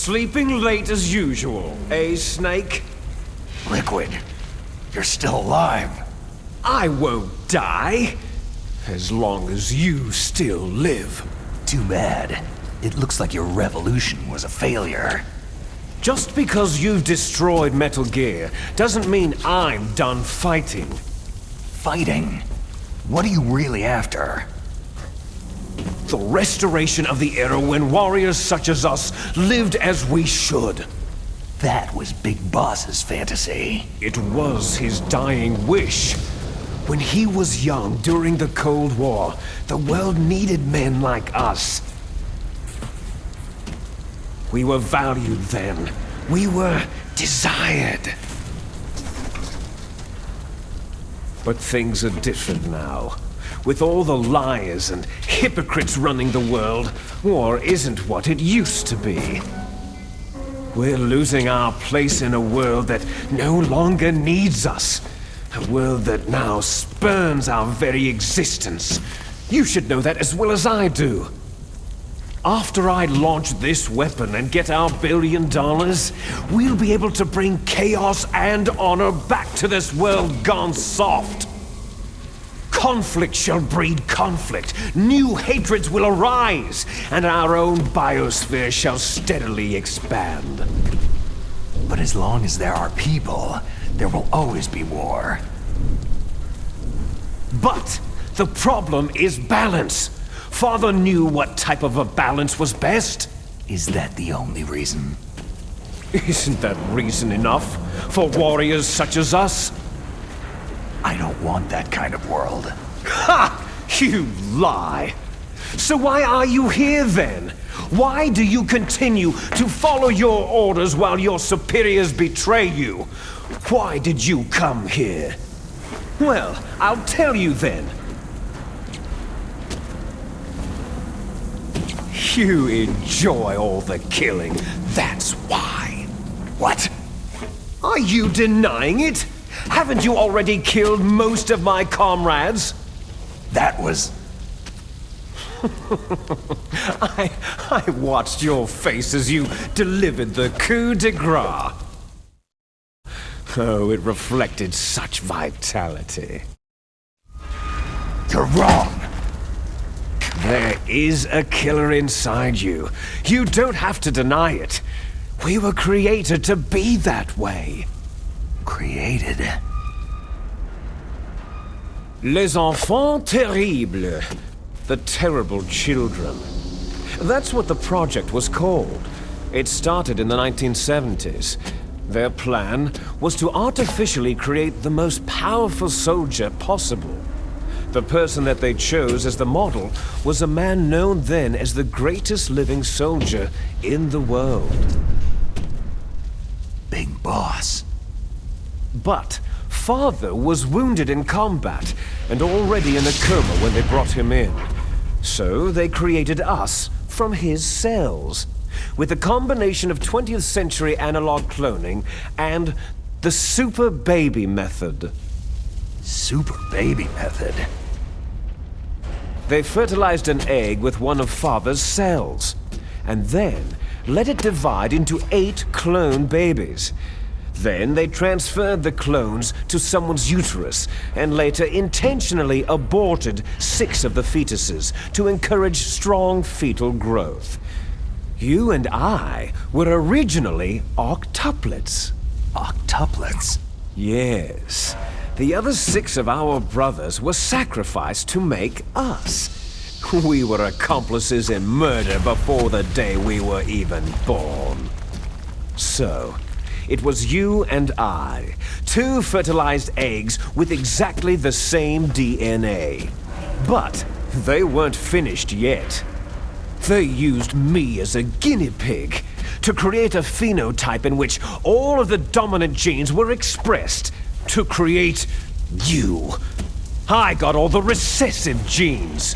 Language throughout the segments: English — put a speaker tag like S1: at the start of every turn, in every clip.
S1: Sleeping late as usual, eh, Snake?
S2: Liquid, you're still alive.
S1: I won't die, as long as you still live.
S2: Too bad. It looks like your revolution was a failure.
S1: Just because you've destroyed Metal Gear doesn't mean I'm done fighting.
S2: Fighting? What are you really after?
S1: The restoration of the era when warriors such as us lived as we should.
S2: That was Big Boss's fantasy.
S1: It was his dying wish. When he was young during the Cold War, the world needed men like us. We were valued then. We were desired. But things are different now. With all the liars and hypocrites running the world, war isn't what it used to be. We're losing our place in a world that no longer needs us. A world that now spurns our very existence. You should know that as well as I do. After I launch this weapon and get our $1 billion, we'll be able to bring chaos and honor back to this world gone soft. Conflict shall breed conflict, new hatreds will arise, and our own biosphere shall steadily expand.
S2: But as long as there are people, there will always be war.
S1: But the problem is balance. Father knew what type of a balance was best.
S2: Is that the only reason?
S1: Isn't that reason enough for warriors such as us?
S2: I don't want that kind of world.
S1: Ha! You lie! So why are you here then? Why do you continue to follow your orders while your superiors betray you? Why did you come here? Well, I'll tell you then. You enjoy all the killing, that's why.
S2: What?
S1: Are you denying it? Haven't you already killed most of my comrades?
S2: That was...
S1: I watched your face as you delivered the coup de grace. Oh, it reflected such vitality.
S2: You're wrong!
S1: There is a killer inside you. You don't have to deny it. We were created to be that way.
S2: Created?
S1: Les enfants terribles. The terrible children. That's what the project was called. It started in the 1970s. Their plan was to artificially create the most powerful soldier possible. The person that they chose as the model was a man known then as the greatest living soldier in the world.
S2: Big Boss.
S1: But Father was wounded in combat and already in a coma when they brought him in. So they created us from his cells, with a combination of 20th century analog cloning and the super baby method.
S2: Super baby method?
S1: They fertilized an egg with one of Father's cells, and then let it divide into 8 clone babies. Then they transferred the clones to someone's uterus, and later intentionally aborted 6 of the fetuses to encourage strong fetal growth. You and I were originally octuplets.
S2: Octuplets?
S1: Yes. The other 6 of our brothers were sacrificed to make us. We were accomplices in murder before the day we were even born. So, it was you and I, 2 fertilized eggs with exactly the same DNA. But they weren't finished yet. They used me as a guinea pig to create a phenotype in which all of the dominant genes were expressed to create you. I got all the recessive genes.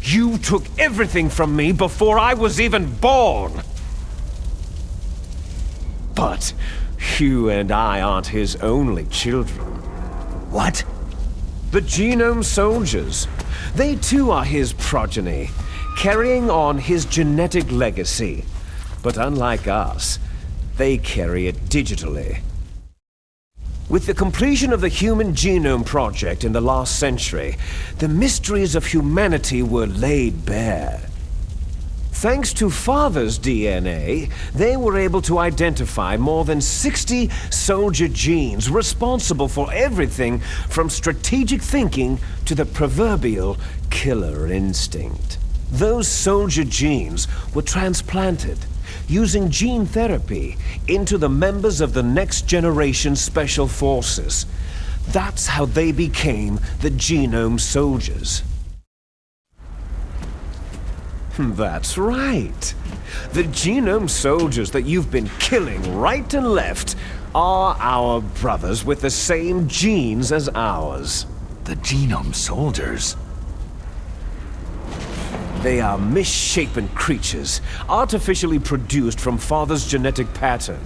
S1: You took everything from me before I was even born. But you and I aren't his only children.
S2: What?
S1: The genome soldiers. They too are his progeny, carrying on his genetic legacy. But unlike us, they carry it digitally. With the completion of the Human Genome Project in the last century, the mysteries of humanity were laid bare. Thanks to Father's DNA, they were able to identify more than 60 soldier genes responsible for everything from strategic thinking to the proverbial killer instinct. Those soldier genes were transplanted using gene therapy into the members of the next generation special forces. That's how they became the Genome Soldiers. That's right. The Genome Soldiers that you've been killing right and left are our brothers with the same genes as ours.
S2: The Genome Soldiers?
S1: They are misshapen creatures, artificially produced from Father's genetic pattern.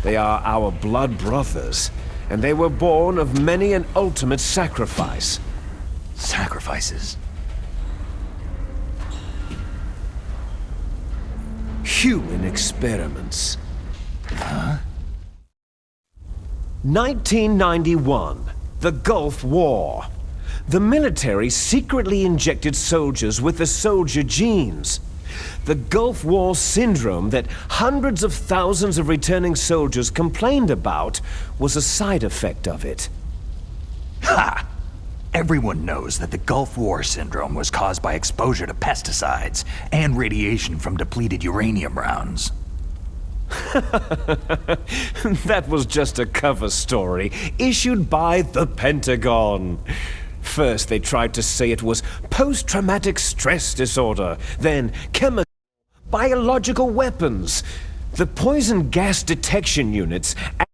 S1: They are our blood brothers, and they were born of many an ultimate sacrifice.
S2: Sacrifices?
S1: Human experiments.
S2: Huh?
S1: 1991, the Gulf War. The military secretly injected soldiers with the soldier genes. The Gulf War syndrome that hundreds of thousands of returning soldiers complained about was a side effect of it.
S2: Ha! Everyone knows that the Gulf War syndrome was caused by exposure to pesticides and radiation from depleted uranium rounds.
S1: That was just a cover story issued by the Pentagon. First, they tried to say it was post-traumatic stress disorder, then chemical, biological weapons. The poison gas detection units and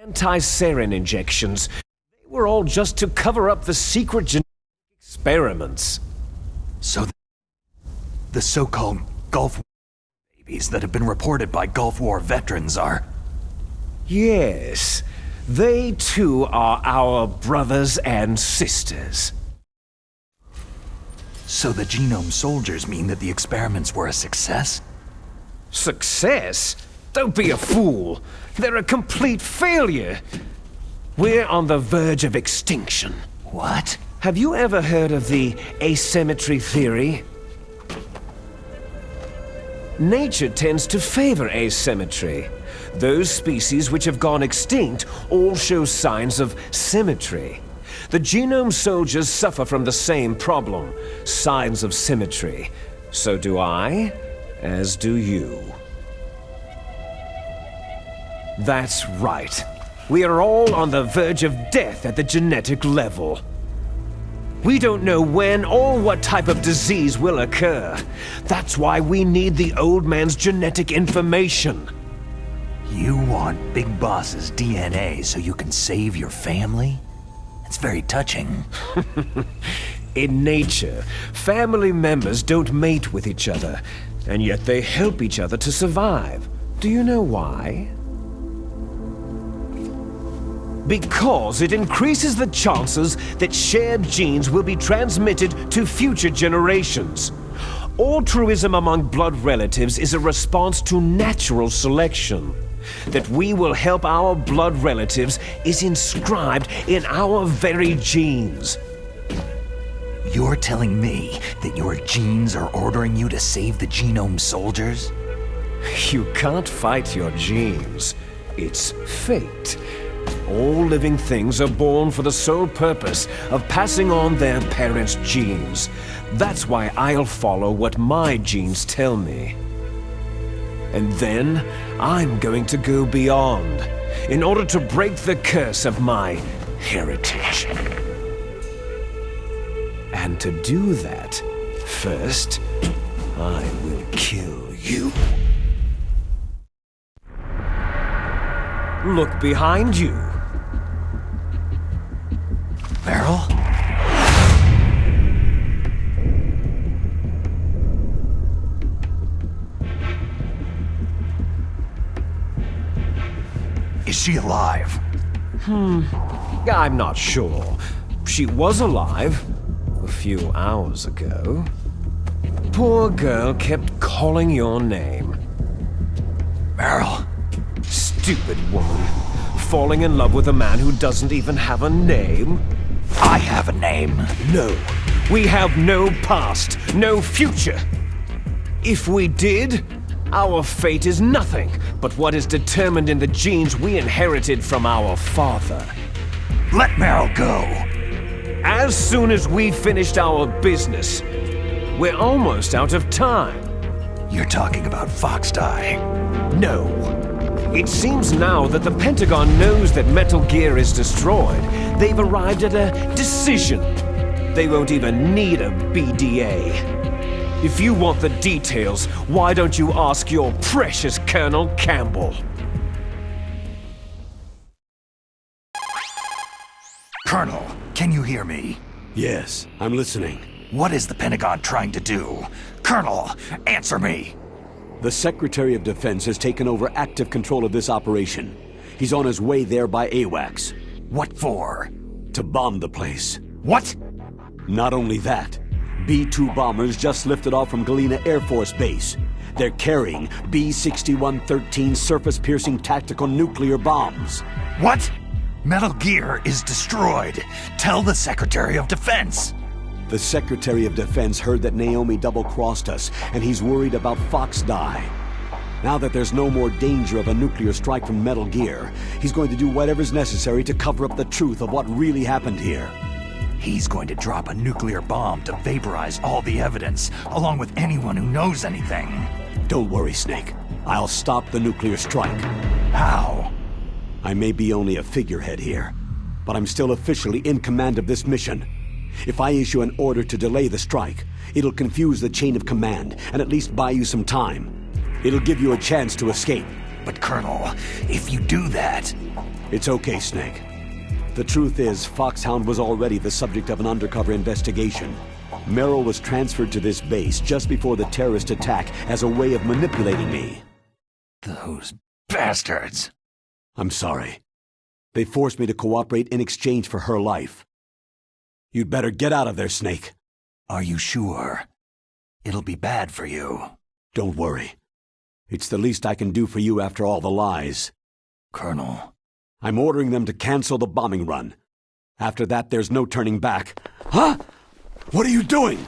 S1: anti-sarin injections, they were all just to cover up the secret genetic experiments.
S2: So the so-called Gulf War babies that have been reported by Gulf War veterans are...
S1: Yes. They too are our brothers and sisters.
S2: So the Genome Soldiers mean that the experiments were a success?
S1: Success? Don't be a fool. They're a complete failure. We're on the verge of extinction.
S2: What?
S1: Have you ever heard of the asymmetry theory? Nature tends to favor asymmetry. Those species which have gone extinct all show signs of symmetry. The Genome Soldiers suffer from the same problem, signs of symmetry. So do I, as do you. That's right. We are all on the verge of death at the genetic level. We don't know when or what type of disease will occur. That's why we need the old man's genetic information.
S2: You want Big Boss's DNA so you can save your family? It's very touching.
S1: In nature, family members don't mate with each other, and yet they help each other to survive. Do you know why? Because it increases the chances that shared genes will be transmitted to future generations. Altruism among blood relatives is a response to natural selection. That we will help our blood relatives is inscribed in our very genes.
S2: You're telling me that your genes are ordering you to save the Genome Soldiers?
S1: You can't fight your genes. It's fate. All living things are born for the sole purpose of passing on their parents' genes. That's why I'll follow what my genes tell me. And then, I'm going to go beyond, in order to break the curse of my heritage. And to do that, first, I will kill you. Look behind you.
S2: Meryl? Is she alive?
S1: I'm not sure. She was alive a few hours ago. Poor girl kept calling your name. stupid woman. Falling in love with a man who doesn't even have a name?
S2: I have a name.
S1: No. We have no past, no future. If we did, our fate is nothing but what is determined in the genes we inherited from our father.
S2: Let Meryl go.
S1: As soon as we finished our business, we're almost out of time.
S2: You're talking about Fox Die.
S1: No. It seems now that the Pentagon knows that Metal Gear is destroyed. They've arrived at a decision. They won't even need a BDA. If you want the details, why don't you ask your precious Colonel Campbell?
S2: Colonel, can you hear me?
S3: Yes, I'm listening.
S2: What is the Pentagon trying to do? Colonel, answer me!
S3: The Secretary of Defense has taken over active control of this operation. He's on his way there by AWACS.
S2: What for?
S3: To bomb the place.
S2: What?
S3: Not only that, B-2 bombers just lifted off from Galena Air Force Base. They're carrying B-6113 surface-piercing tactical nuclear bombs.
S2: What? Metal Gear is destroyed. Tell the Secretary of Defense.
S3: The Secretary of Defense heard that Naomi double-crossed us, and he's worried about Fox Die. Now that there's no more danger of a nuclear strike from Metal Gear, he's going to do whatever's necessary to cover up the truth of what really happened here.
S2: He's going to drop a nuclear bomb to vaporize all the evidence, along with anyone who knows anything.
S3: Don't worry, Snake. I'll stop the nuclear strike.
S2: How?
S3: I may be only a figurehead here, but I'm still officially in command of this mission. If I issue an order to delay the strike, it'll confuse the chain of command and at least buy you some time. It'll give you a chance to escape.
S2: But Colonel, if you do that...
S3: It's okay, Snake. The truth is, Foxhound was already the subject of an undercover investigation. Merrill was transferred to this base just before the terrorist attack as a way of manipulating me.
S2: Those bastards!
S3: I'm sorry. They forced me to cooperate in exchange for her life. You'd better get out of there, Snake.
S2: Are you sure? It'll be bad for you.
S3: Don't worry. It's the least I can do for you after all the lies.
S2: Colonel.
S3: I'm ordering them to cancel the bombing run. After that, there's no turning back. Huh? What are you doing?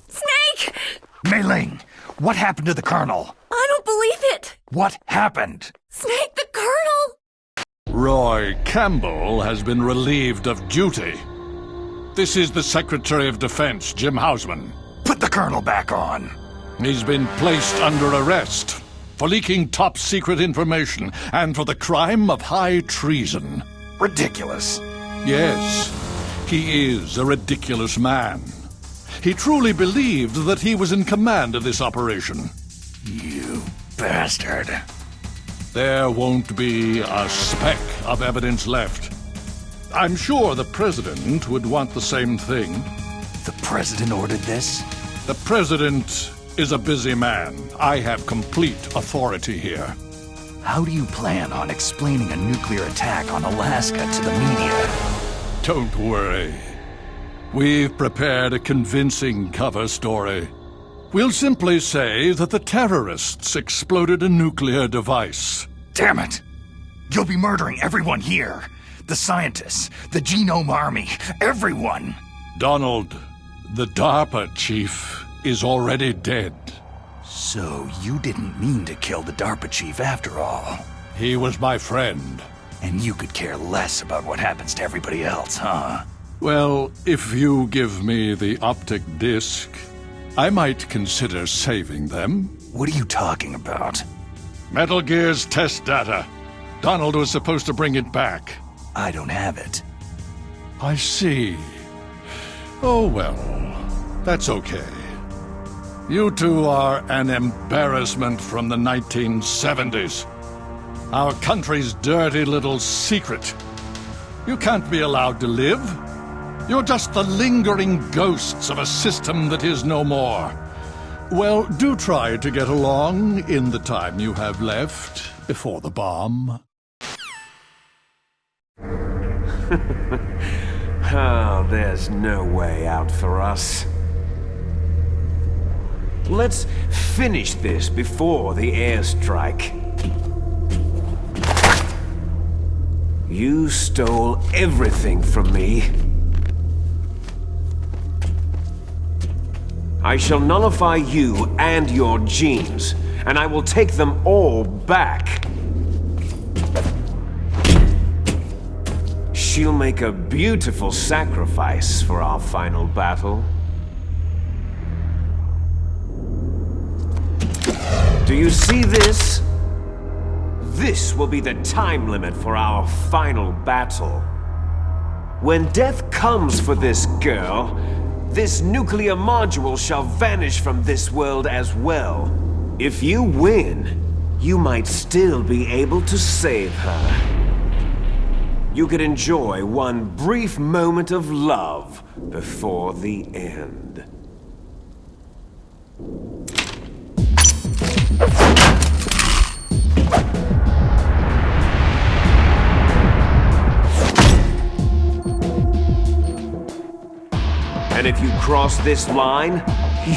S4: Snake!
S2: Mei Ling, what happened to the Colonel?
S4: I don't believe it!
S2: What happened?
S4: Snake, the Colonel!
S5: Roy Campbell has been relieved of duty. This is the Secretary of Defense, Jim Hausman.
S2: Put the Colonel back on.
S5: He's been placed under arrest for leaking top-secret information and for the crime of high treason.
S2: Ridiculous.
S5: Yes, he is a ridiculous man. He truly believed that he was in command of this operation.
S2: You bastard.
S5: There won't be a speck of evidence left. I'm sure the President would want the same thing.
S2: The President ordered this?
S5: The President is a busy man. I have complete authority here.
S2: How do you plan on explaining a nuclear attack on Alaska to the media?
S5: Don't worry. We've prepared a convincing cover story. We'll simply say that the terrorists exploded a nuclear device.
S2: Damn it! You'll be murdering everyone here. The scientists, the Genome Army, everyone.
S5: Donald, the DARPA chief, is already dead.
S2: So you didn't mean to kill the DARPA chief after all.
S5: He was my friend.
S2: And you could care less about what happens to everybody else, huh?
S5: Well, if you give me the optic disc, I might consider saving them.
S2: What are you talking about?
S5: Metal Gear's test data. Donald was supposed to bring it back.
S2: I don't have it.
S5: I see. Oh well, that's okay. You two are an embarrassment from the 1970s. Our country's dirty little secret. You can't be allowed to live. You're just the lingering ghosts of a system that is no more. Well, do try to get along in the time you have left before the bomb.
S1: Oh, there's no way out for us. Let's finish this before the airstrike. You stole everything from me. I shall nullify you and your genes, and I will take them all back. She'll make a beautiful sacrifice for our final battle. Do you see this? This will be the time limit for our final battle. When death comes for this girl, this nuclear module shall vanish from this world as well. If you win, you might still be able to save her. You could enjoy one brief moment of love before the end. And if you cross this line,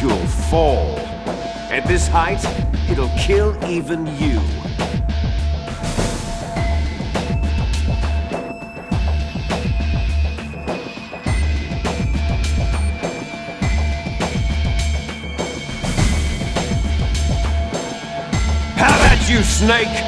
S1: you'll fall. At this height, it'll kill even you. How about you, Snake?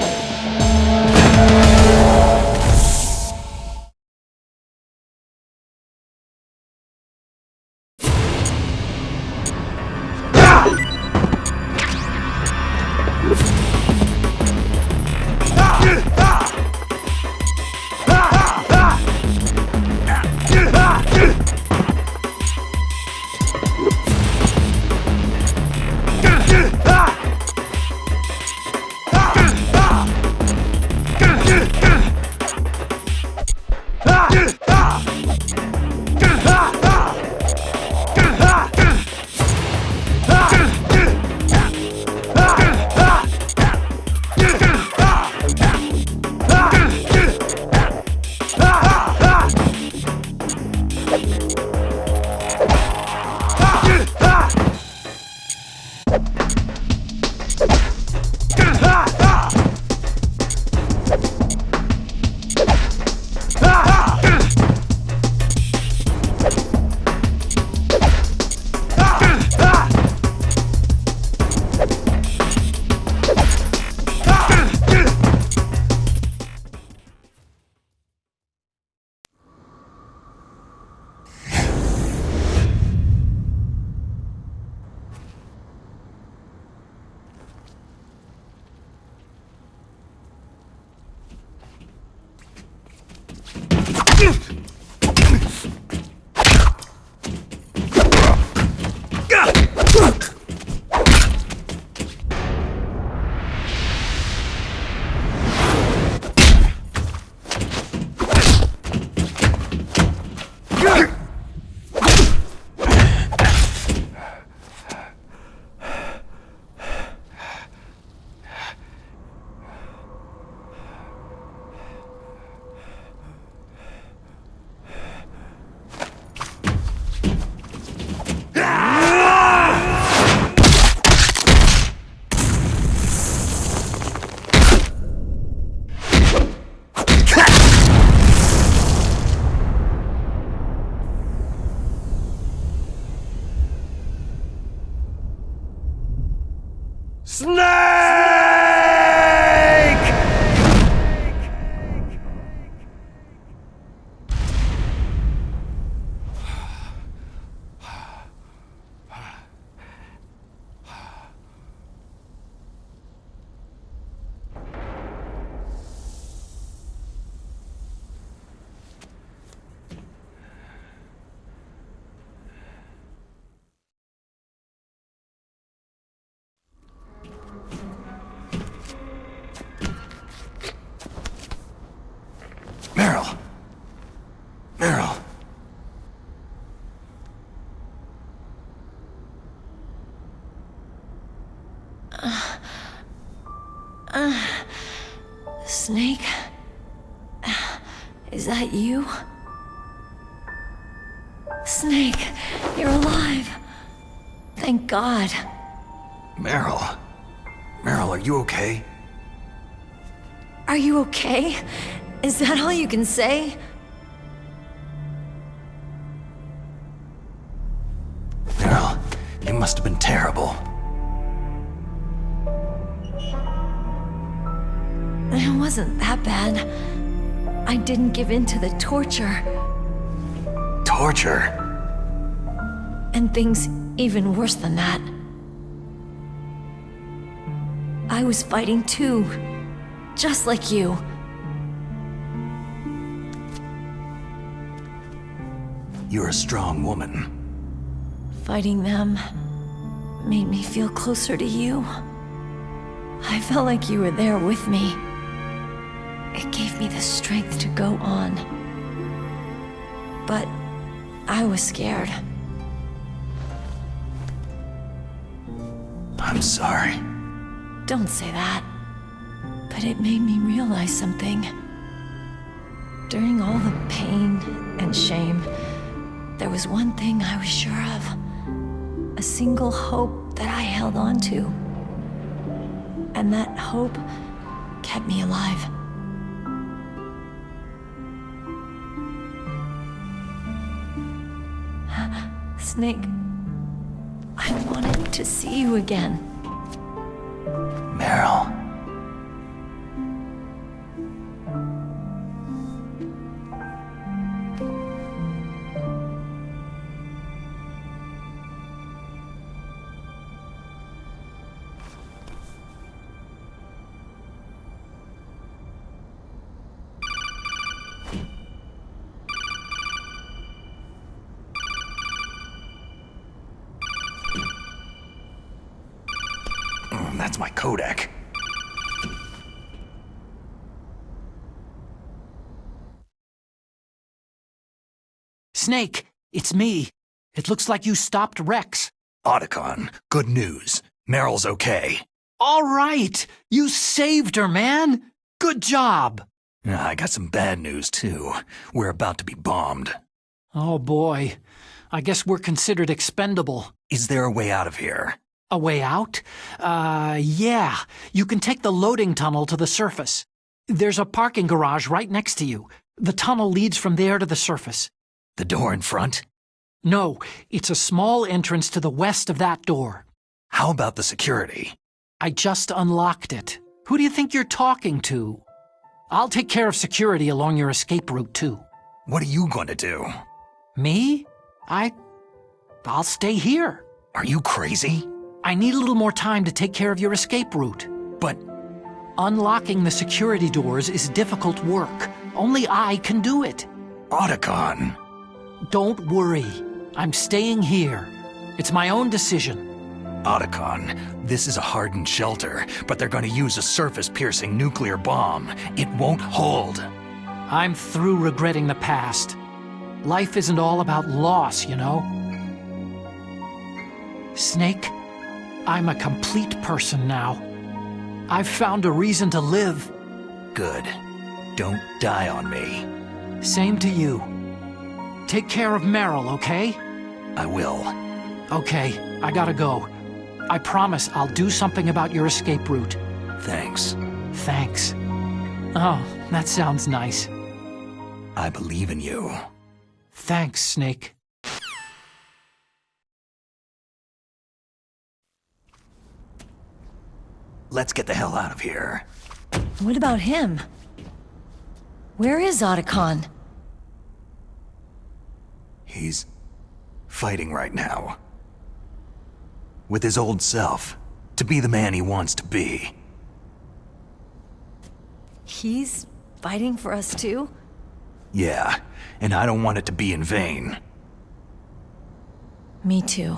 S4: Snake? Is that you? Snake, you're alive. Thank God.
S2: Meryl. Meryl, are you okay?
S4: Are you okay? Is that all you can say?
S2: Meryl, it must have been terrible.
S4: It wasn't that bad. I didn't give in to the torture.
S2: Torture?
S4: And things even worse than that. I was fighting too. Just like you.
S2: You're a strong woman.
S4: Fighting them made me feel closer to you. I felt like you were there with me. It gave me the strength to go on. But I was scared.
S2: I'm sorry.
S4: Don't say that. But it made me realize something. During all the pain and shame, there was one thing I was sure of. A single hope that I held on to. And that hope kept me alive. Snake, I wanted to see you again.
S2: Meryl. That's my Kodak.
S6: Snake, it's me. It looks like you stopped Rex.
S2: Otacon, good news. Meryl's okay.
S6: All right, you saved her, man. Good job.
S2: I got some bad news, too. We're about to be bombed.
S6: Oh boy, I guess we're considered expendable.
S2: Is there a way out of here?
S6: A way out? Yeah. You can take the loading tunnel to the surface. There's a parking garage right next to you. The tunnel leads from there to the surface.
S2: The door in front?
S6: No, it's a small entrance to the west of that door.
S2: How about the security?
S6: I just unlocked it. Who do you think you're talking to? I'll take care of security along your escape route, too.
S2: What are you going to do?
S6: Me? I'll stay here.
S2: Are you crazy?
S6: I need a little more time to take care of your escape route.
S2: But
S6: unlocking the security doors is difficult work. Only I can do it.
S2: Otacon.
S6: Don't worry. I'm staying here. It's my own decision.
S2: Otacon, this is a hardened shelter, but they're going to use a surface-piercing nuclear bomb. It won't hold.
S6: I'm through regretting the past. Life isn't all about loss, you know? Snake, I'm a complete person now. I've found a reason to live.
S2: Good. Don't die on me.
S6: Same to you. Take care of Meryl, okay?
S2: I will.
S6: Okay, I gotta go. I promise I'll do something about your escape route.
S2: Thanks.
S6: Thanks. Oh, that sounds nice.
S2: I believe in you.
S6: Thanks, Snake.
S2: Let's get the hell out of here.
S4: What about him? Where is Otacon?
S2: He's fighting right now. With his old self. To be the man he wants to be.
S4: He's fighting for us too?
S2: Yeah, and I don't want it to be in vain.
S4: Me too.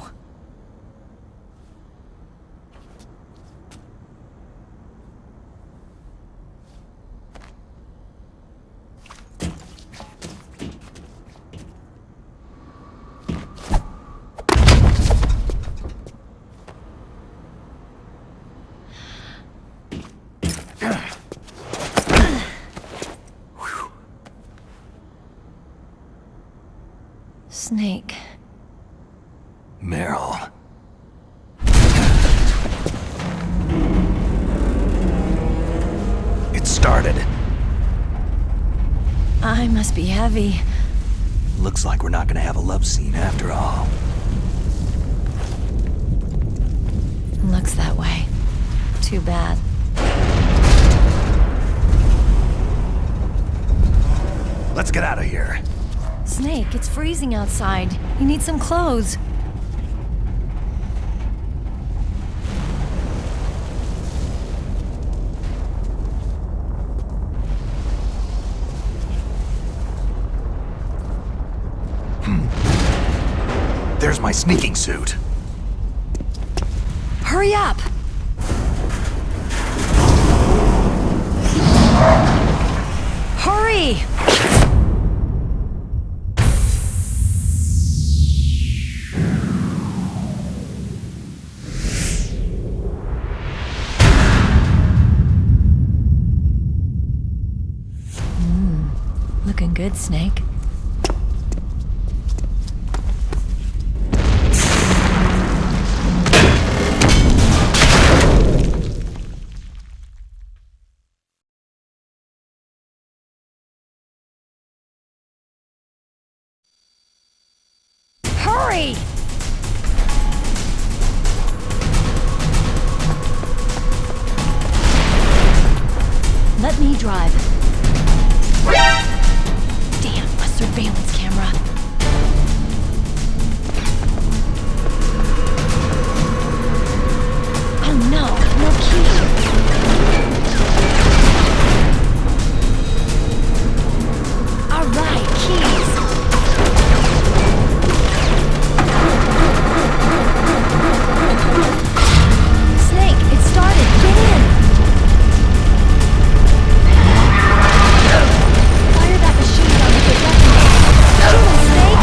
S4: Snake.
S2: Meryl. get started.
S4: I must be heavy.
S2: Looks like we're not gonna have a love scene after all.
S4: Looks that way. Too bad.
S2: Let's get out of here.
S4: Snake, it's freezing outside. You need some clothes.
S2: There's my sneaking suit.
S4: Hurry up! Hurry! Looking good, Snake. Hurry! Let me drive. Damn, a surveillance camera. Oh no, no key. All right, keys. Snake, it started. Get in. Fire that machine gun with the weapon. Shoot him, Snake.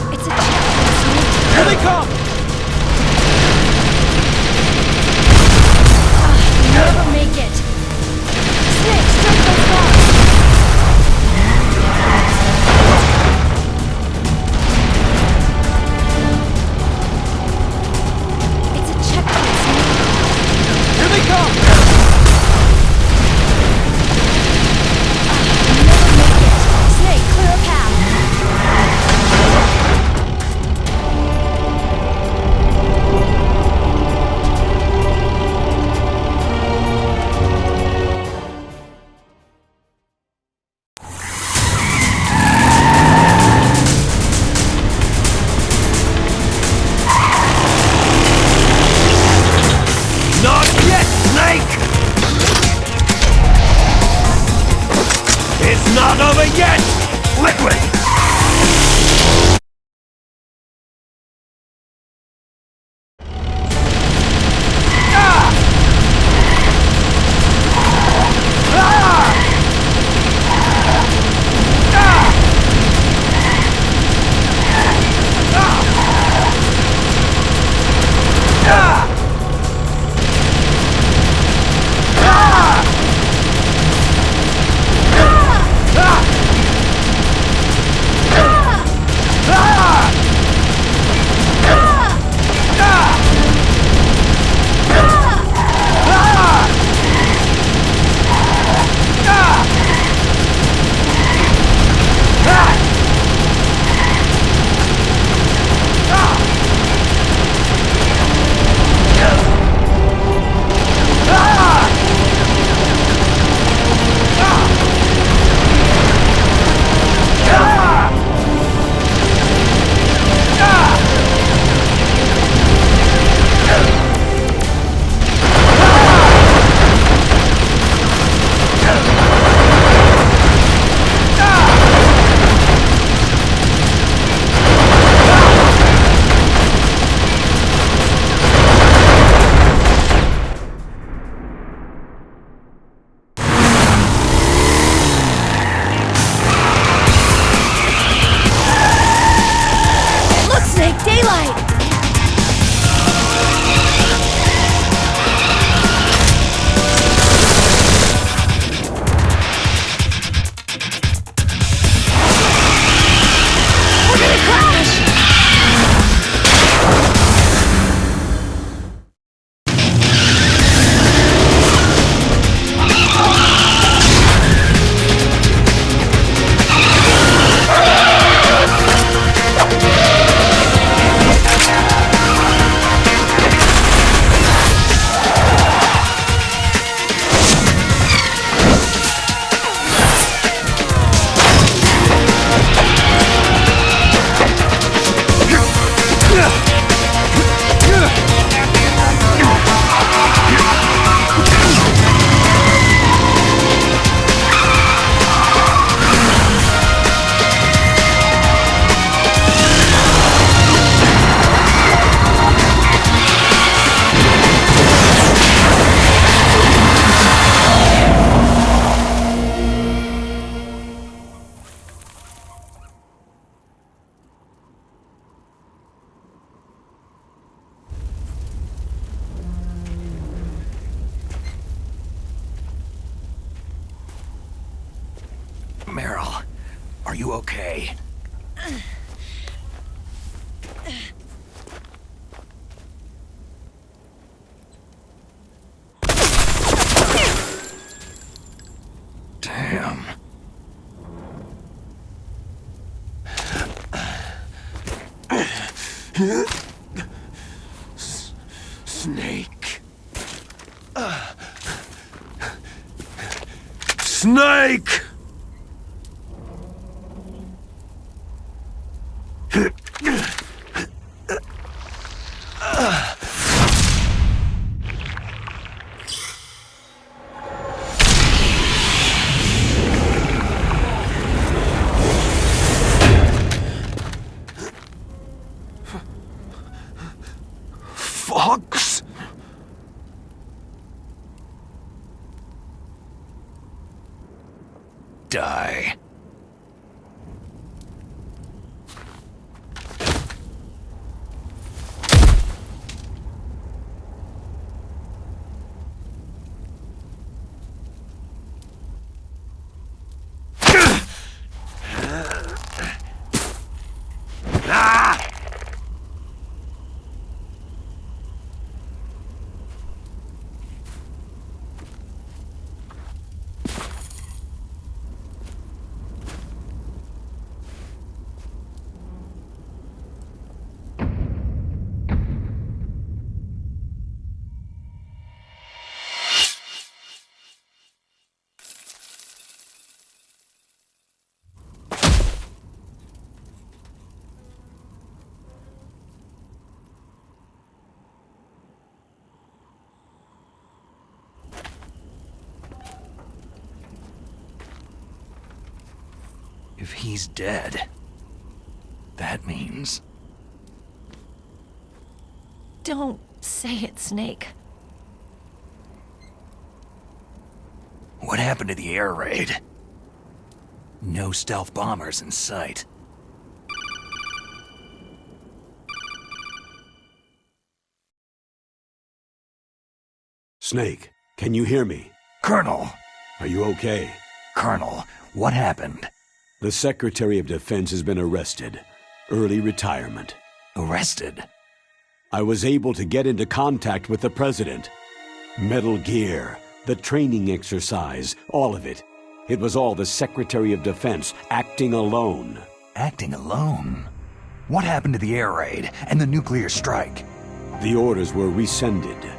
S4: It's a checkpoint, Snake.
S1: Here they come!
S4: Never make it. Snake, start those guns. It's a checkpoint, Snake.
S1: Here they come!
S4: Never make it. Snake, clear a path.
S1: Not yet, Snake! It's not over yet!
S2: Liquid! Are you okay? Damn.
S3: Snake. Snake! Fox?
S2: Die. If he's dead, that means...
S4: Don't say it, Snake.
S2: What happened to the air raid? No stealth bombers in sight.
S3: Snake, can you hear me?
S2: Colonel!
S3: Are you okay?
S2: Colonel, what happened?
S3: The Secretary of Defense has been arrested. Early retirement.
S2: Arrested?
S3: I was able to get into contact with the President. Metal Gear, the training exercise, all of it. It was all the Secretary of Defense acting alone.
S2: Acting alone? What happened to the air raid and the nuclear strike?
S3: The orders were rescinded.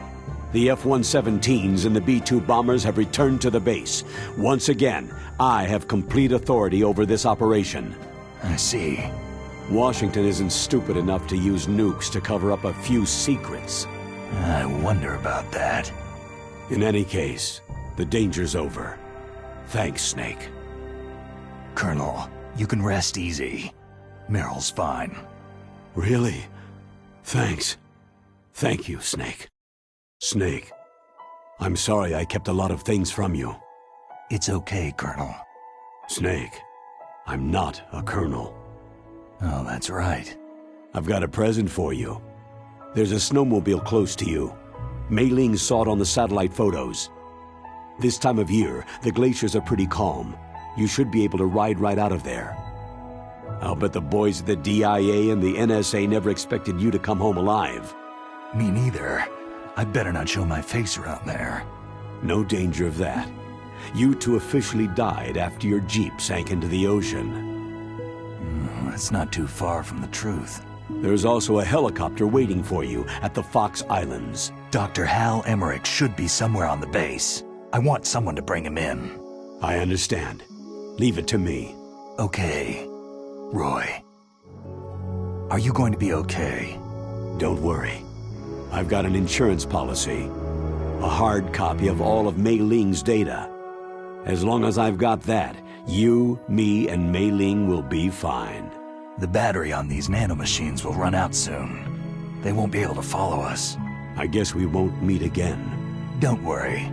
S3: The F-117s and the B-2 bombers have returned to the base. Once again, I have complete authority over this operation.
S2: I see.
S3: Washington isn't stupid enough to use nukes to cover up a few secrets.
S2: I wonder about that.
S3: In any case, the danger's over. Thanks, Snake.
S2: Colonel, you can rest easy. Meryl's fine.
S3: Really? Thanks. Thank you, Snake. Snake, I'm sorry I kept a lot of things from you.
S2: It's okay, Colonel.
S3: Snake, I'm not a colonel.
S2: Oh, that's right.
S3: I've got a present for you. There's a snowmobile close to you. Mei Ling saw it on the satellite photos. This time of year, the glaciers are pretty calm. You should be able to ride right out of there. I'll bet the boys at the DIA and the NSA never expected you to come home alive.
S2: Me neither. I'd better not show my face around there.
S3: No danger of that. You two officially died after your Jeep sank into the ocean.
S2: That's not too far from the truth.
S3: There's also a helicopter waiting for you at the Fox Islands.
S2: Dr. Hal Emmerich should be somewhere on the base. I want someone to bring him in.
S3: I understand. Leave it to me.
S2: Okay. Roy. Are you going to be okay?
S3: Don't worry. I've got an insurance policy. A hard copy of all of Mei Ling's data. As long as I've got that, you, me, and Mei Ling will be fine.
S2: The battery on these nanomachines will run out soon. They won't be able to follow us.
S3: I guess we won't meet again.
S2: Don't worry.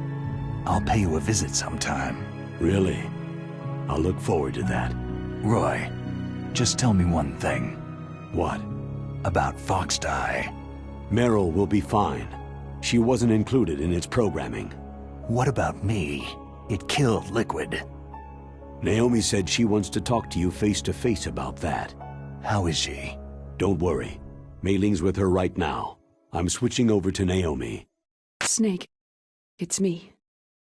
S2: I'll pay you a visit sometime.
S3: Really? I'll look forward to that.
S2: Roy, just tell me one thing.
S3: What?
S2: About Fox Die.
S3: Meryl will be fine. She wasn't included in its programming.
S2: What about me? It killed Liquid.
S3: Naomi said she wants to talk to you face to face about that.
S2: How is she?
S3: Don't worry. Mei Ling's with her right now. I'm switching over to Naomi.
S7: Snake, it's me.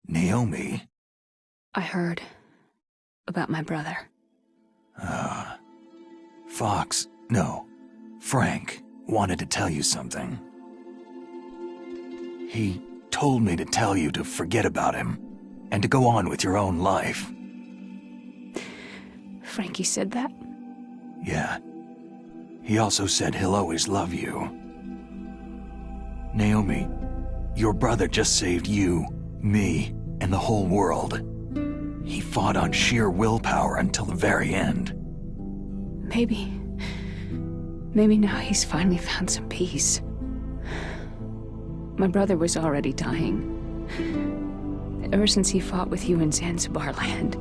S2: Naomi?
S7: I heard about my brother.
S2: Fox, no, Frank wanted to tell you something. He told me to tell you to forget about him and to go on with your own life.
S7: Frankie said that?
S2: Yeah. He also said he'll always love you. Naomi, your brother just saved you, me, and the whole world. He fought on sheer willpower until the very end.
S7: Maybe now he's finally found some peace. My brother was already dying. Ever since he fought with you in Zanzibar land,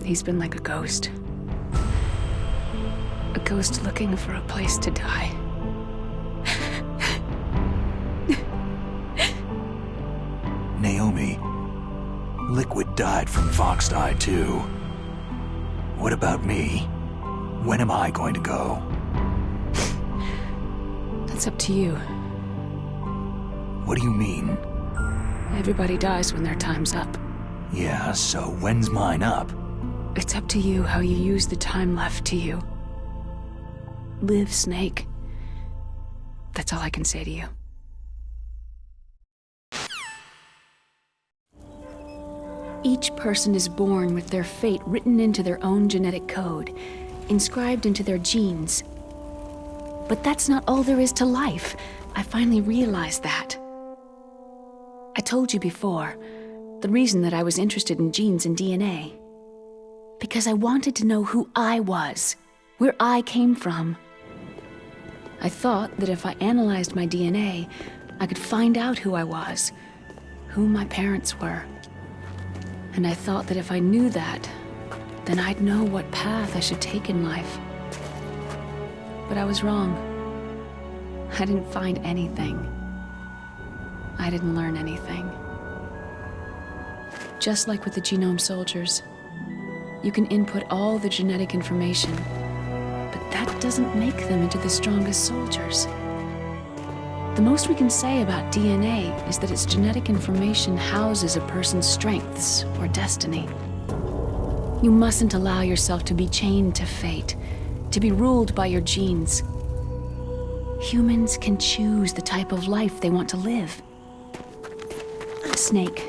S7: he's been like a ghost. A ghost looking for a place to die.
S2: Naomi, Liquid died from Fox Die too. What about me? When am I going to go?
S7: That's up to you.
S2: What do you mean?
S7: Everybody dies when their time's up.
S2: Yeah, so when's mine up?
S7: It's up to you how you use the time left to you. Live, Snake. That's all I can say to you. Each person is born with their fate written into their own genetic code, inscribed into their genes. But that's not all there is to life. I finally realized that. I told you before, the reason that I was interested in genes and DNA. Because I wanted to know who I was, where I came from. I thought that if I analyzed my DNA, I could find out who I was, who my parents were. And I thought that if I knew that, then I'd know what path I should take in life. But I was wrong. I didn't find anything. I didn't learn anything. Just like with the genome soldiers, you can input all the genetic information, but that doesn't make them into the strongest soldiers. The most we can say about DNA is that its genetic information houses a person's strengths or destiny. You mustn't allow yourself to be chained to fate, to be ruled by your genes. Humans can choose the type of life they want to live. Snake,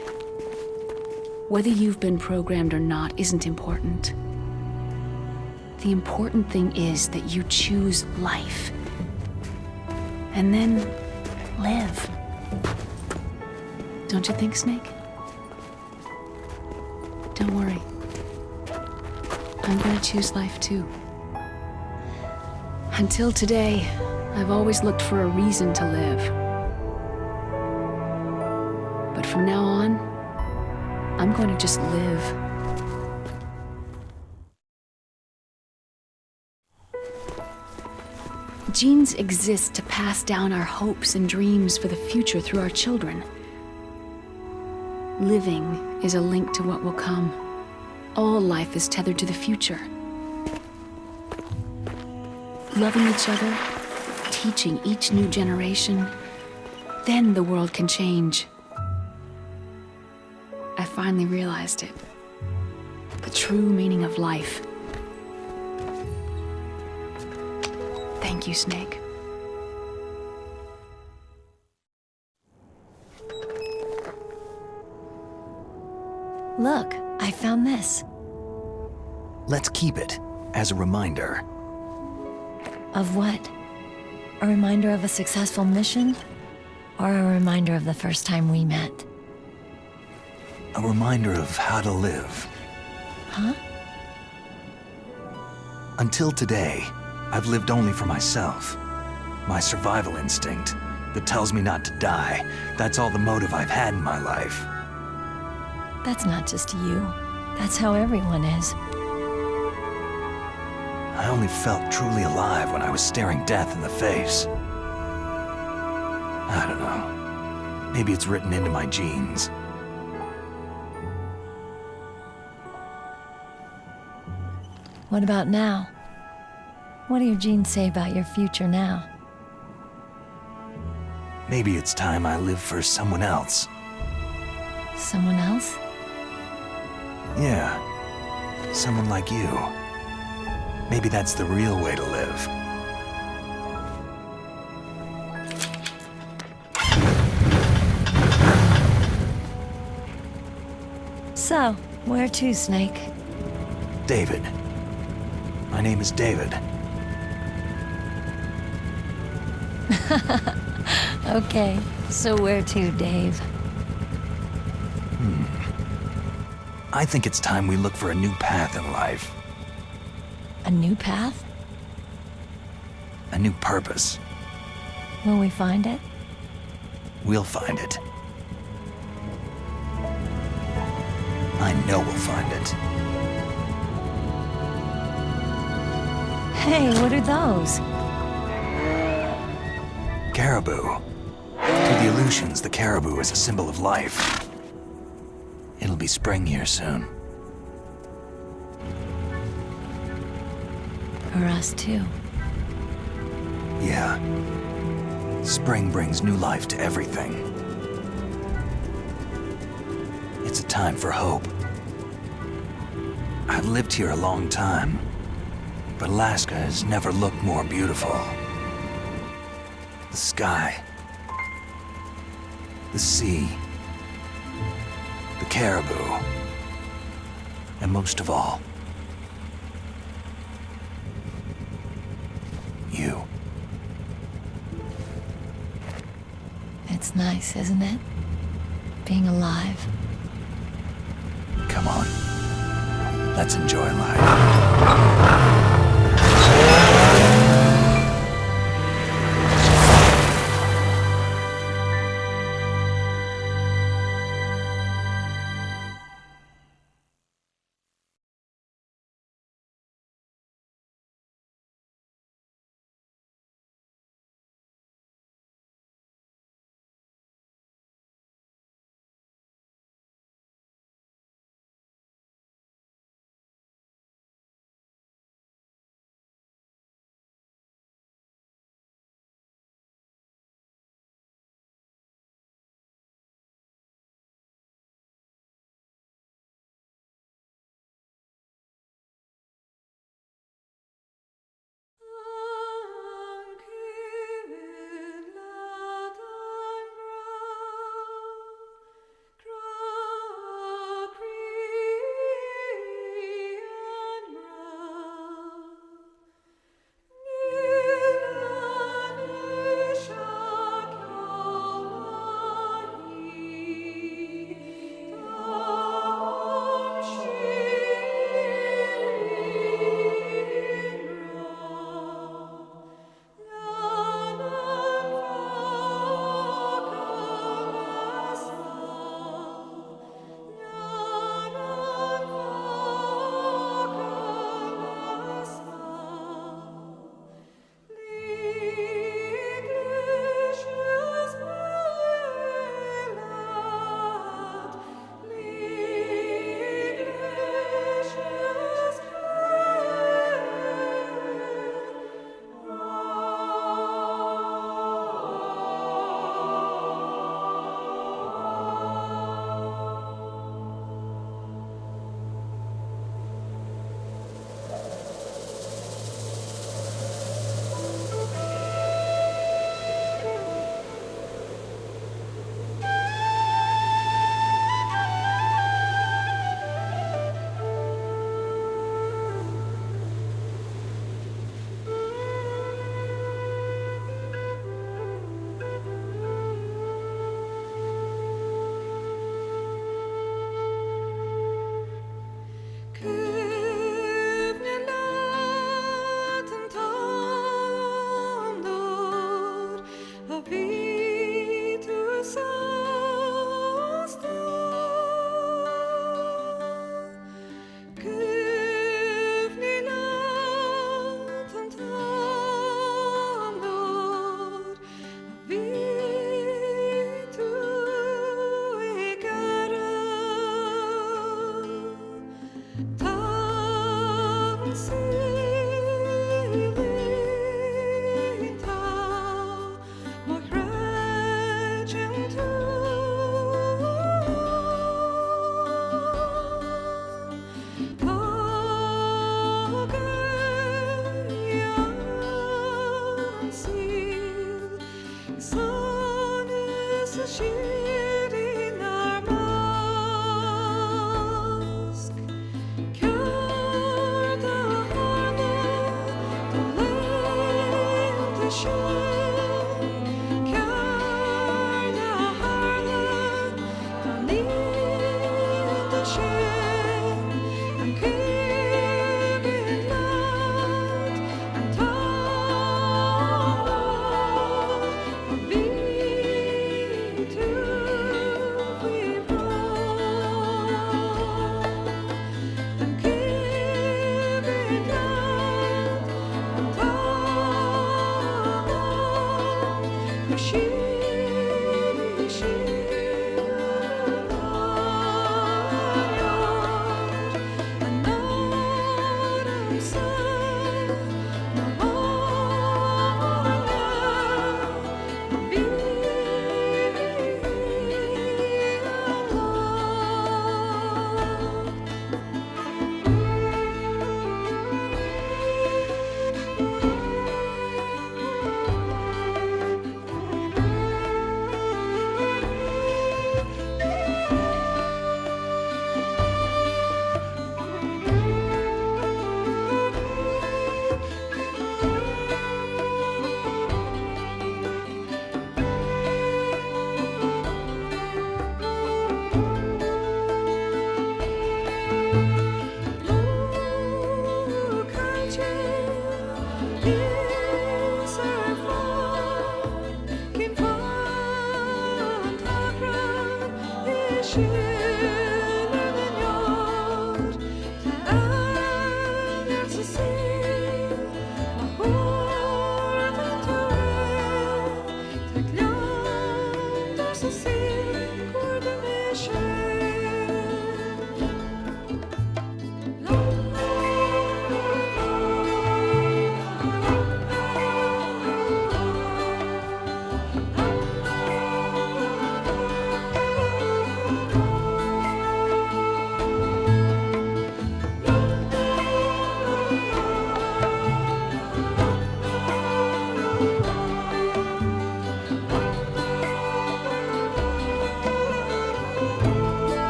S7: whether you've been programmed or not isn't important. The important thing is that you choose life. And then live. Don't you think, Snake? Don't worry. I'm gonna choose life too. Until today, I've always looked for a reason to live. But from now on, I'm going to just live. Genes exist to pass down our hopes and dreams for the future through our children. Living is a link to what will come. All life is tethered to the future. Loving each other, teaching each new generation, then the world can change. I finally realized it. The true meaning of life. Thank you, Snake.
S4: Look, I found this.
S2: Let's keep it as a reminder.
S4: Of what? A reminder of a successful mission? Or a reminder of the first time we met?
S2: A reminder of how to live.
S4: Huh?
S2: Until today, I've lived only for myself. My survival instinct that tells me not to die. That's all the motive I've had in my life.
S4: That's not just you. That's how everyone is.
S2: I only felt truly alive when I was staring death in the face. I don't know. Maybe it's written into my genes.
S4: What about now? What do your genes say about your future now?
S2: Maybe it's time I live for someone else.
S4: Someone else?
S2: Yeah. Someone like you. Maybe that's the real way to live.
S4: So, where to, Snake?
S2: David. My name is David.
S4: Okay, so where to, Dave?
S2: I think it's time we look for a new path in life.
S4: A new path?
S2: A new purpose.
S4: Will we find it?
S2: We'll find it. I know we'll find it.
S4: Hey, what are those?
S2: Caribou. To the Aleutians, the caribou is a symbol of life. It'll be spring here soon.
S4: For us, too.
S2: Yeah. Spring brings new life to everything. It's a time for hope. I've lived here a long time, but Alaska has never looked more beautiful. The sky, the sea, the caribou, and most of all, you.
S4: It's nice, isn't it? Being alive.
S2: Come on. Let's enjoy life.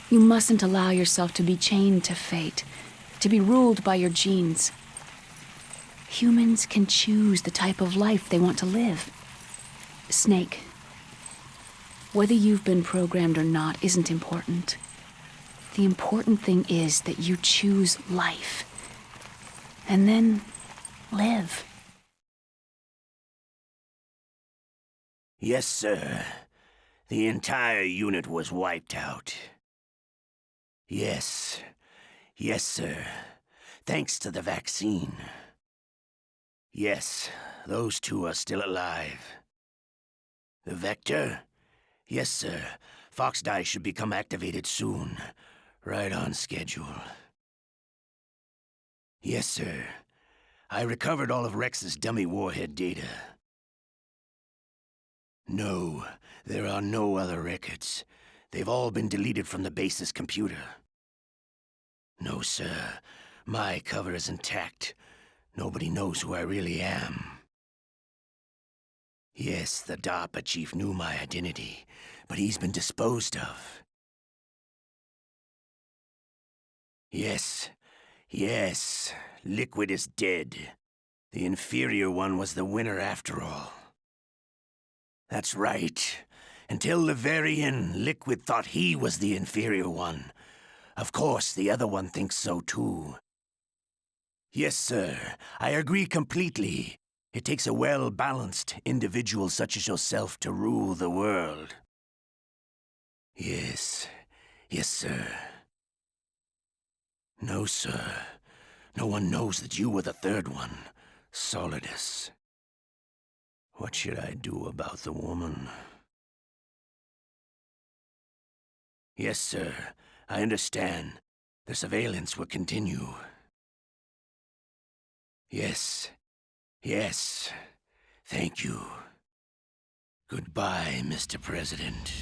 S7: You mustn't allow yourself to be chained to fate, to be ruled by your genes. Humans can choose the type of life they want to live. Snake, whether you've been programmed or not isn't important. The important thing is that you choose life. And then live.
S8: Yes, sir. The entire unit was wiped out. Yes. Yes, sir. Thanks to the vaccine. Yes, those two are still alive. The Vector? Yes, sir. Fox Die should become activated soon. Right on schedule. Yes, sir. I recovered all of Rex's dummy warhead data. No, there are no other records. They've all been deleted from the base's computer. No, sir. My cover is intact. Nobody knows who I really am. Yes, the DARPA chief knew my identity, but he's been disposed of. Yes, yes, Liquid is dead. The inferior one was the winner after all. That's right. Until the very end, Liquid thought he was the inferior one. Of course, the other one thinks so too. Yes, sir, I agree completely. It takes a well-balanced individual such as yourself to rule the world. Yes, yes, sir. No, sir. No one knows that you were the third one, Solidus. What should I do about the woman? Yes, sir. I understand. The surveillance will continue. Yes. Yes. Thank you. Goodbye, Mr. President.